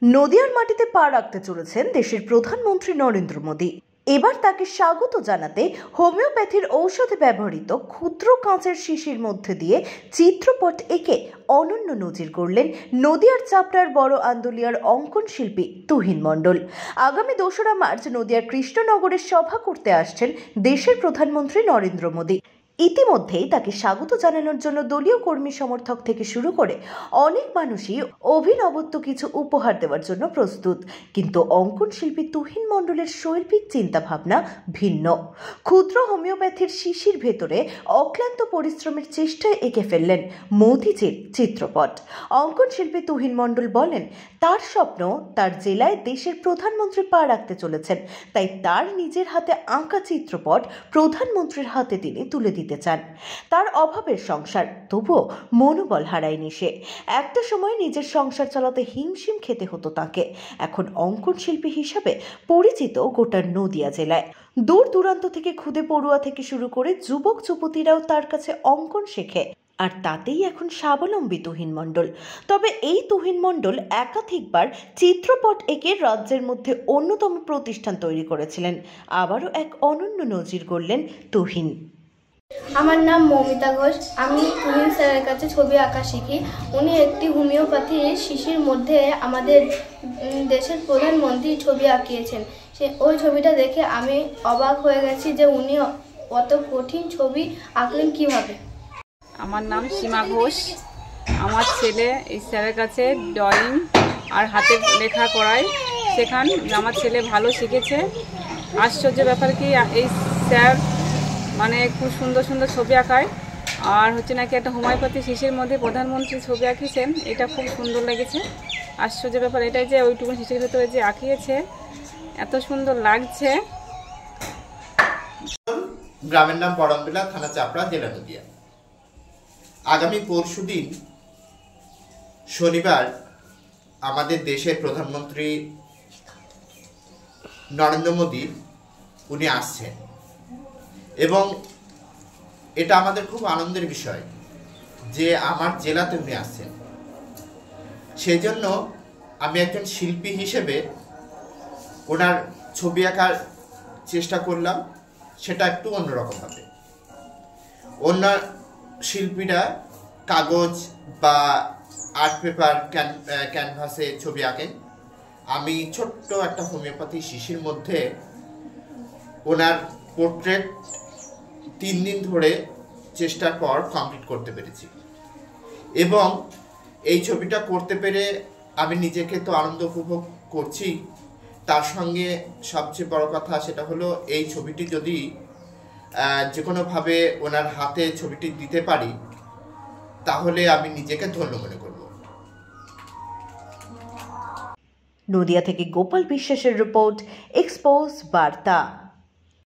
নদিয়ার মাটিতে পা রাখতে চলেছেন দেশের প্রধানমন্ত্রী নরেন্দ্র মোদী। এবার তাকে স্বাগত জানাতে হোমিওপ্যাথির ঔষধে ব্যবহৃত ক্ষুদ্র কাঁচের শিশির মধ্যে দিয়ে চিত্রপট এঁকে অনন্য নজির গড়লেন নদিয়ার চাপড়ার বড় আন্দুলিয়ার অঙ্কন শিল্পী তুহিন মণ্ডল। আগামী ২রা মার্চ নদিয়ার কৃষ্ণনগরে সভা করতে আসছেন দেশের প্রধানমন্ত্রী নরেন্দ্র মোদী। ইতিমধ্যেই তাকে স্বাগত জানানোর জন্য দলীয় কর্মী সমর্থক থেকে শুরু করে অনেক মানুষই অভিনবত্ব কিছু উপহার দেওয়ার জন্য প্রস্তুত, কিন্তু অঙ্কন শিল্পী তুহিন মণ্ডলের শৈল্পিক চিন্তাভাবনা ভিন্ন। ক্ষুদ্র হোমিওপ্যাথির শিশির ভেতরে অক্লান্ত পরিশ্রমের চেষ্টায় এঁকে ফেললেন মোদিজির চিত্রপট। অঙ্কন শিল্পী তুহিন মণ্ডল বলেন, তার স্বপ্ন তার জেলায় দেশের প্রধানমন্ত্রী পা রাখতে চলেছেন, তাই তার নিজের হাতে আঁকা চিত্রপট প্রধানমন্ত্রীর হাতে তিনি তুলে দিতে চান। তার অভাবের সংসার, তবুও মনোবল হারায়নি সে। একটা সময় নিজের সংসার চালাতে হিমশিম খেতে হতো তাকে। এখন অঙ্কন শিল্পী হিসাবে পরিচিত গোটা নদিয়া জেলায়। দূর দূরান্ত থেকে খুদে পড়ুয়া থেকে শুরু করে যুবক যুবতীরাও তার কাছে অঙ্কন শেখে, আর তাতেই এখন স্বাবলম্বী তুহিন মণ্ডল। তবে এই তুহিন মণ্ডল একাধিকবার চিত্রপট এঁকে রাজ্যের মধ্যে অন্যতম প্রতিষ্ঠান তৈরি করেছিলেন। আবারও এক অনন্য নজির গড়লেন তুহিন। আমার নাম মৌমিতা ঘোষ। আমি তুহিন স্যারের কাছে ছবি আঁকা শিখি। উনি একটি হোমিওপ্যাথি শিশির মধ্যে আমাদের দেশের প্রধানমন্ত্রী ছবি আঁকিয়েছেন। ওই ছবিটা দেখে আমি অবাক হয়ে গেছি যে উনি অত কঠিন ছবি আঁকলেন কিভাবে। আমার নাম সীমা ঘোষ। আমার ছেলে এই স্যারের কাছে ড্রয়িং আর হাতে লেখা করায় সেখান আমার ছেলে ভালো শিখেছে। আশ্চর্য ব্যাপার কি, এই স্যার মানে খুব সুন্দর সুন্দর ছবি আঁকায়, আর হচ্ছে নাকি একটা হোমিওপ্যাথি শিশির মধ্যে প্রধানমন্ত্রী ছবি আঁকিয়েছেন, এটা খুব সুন্দর লেগেছে। আশ্চর্য ব্যাপার এটাই যে ওইটুকু শিশির ভেতরে যে আঁকিয়েছে এত সুন্দর লাগছে। গ্রামের নাম বড়ামবেলা, থানা চাপড়া, জেলা নদিয়া। আগামী পরশুদিন শনিবার আমাদের দেশের প্রধানমন্ত্রী নরেন্দ্র মোদী উনি আসছেন, এবং এটা আমাদের খুব আনন্দের বিষয় যে আমার জেলাতে উনি আসছেন। সেই জন্য আমি একজন শিল্পী হিসেবে ওনার ছবি আঁকার চেষ্টা করলাম, সেটা একটু অন্যরকমভাবে। অন্য শিল্পীরা কাগজ বা আর্ট পেপার ক্যানভাসে ছবি আঁকেন, আমি ছোট্ট একটা হোমিওপ্যাথি শিশির মধ্যে ওনার পোর্ট্রেট 3 দিন ধরে চেষ্টার পর কমপ্লিট করতে পেরেছি, এবং এই ছবিটা করতে পেরে আমি নিজেকে তো আনন্দ উপভোগ করছি। তার সঙ্গে সবচেয়ে বড় কথা সেটা হলো এই ছবিটি যদি যে কোনোভাবে ওনার হাতে ছবিটি দিতে পারি তাহলে আমি নিজেকে ধন্য মনে করব। নদিয়া থেকে গোপাল বিশ্বাসের রিপোর্ট, এক্সপোজ বার্তা।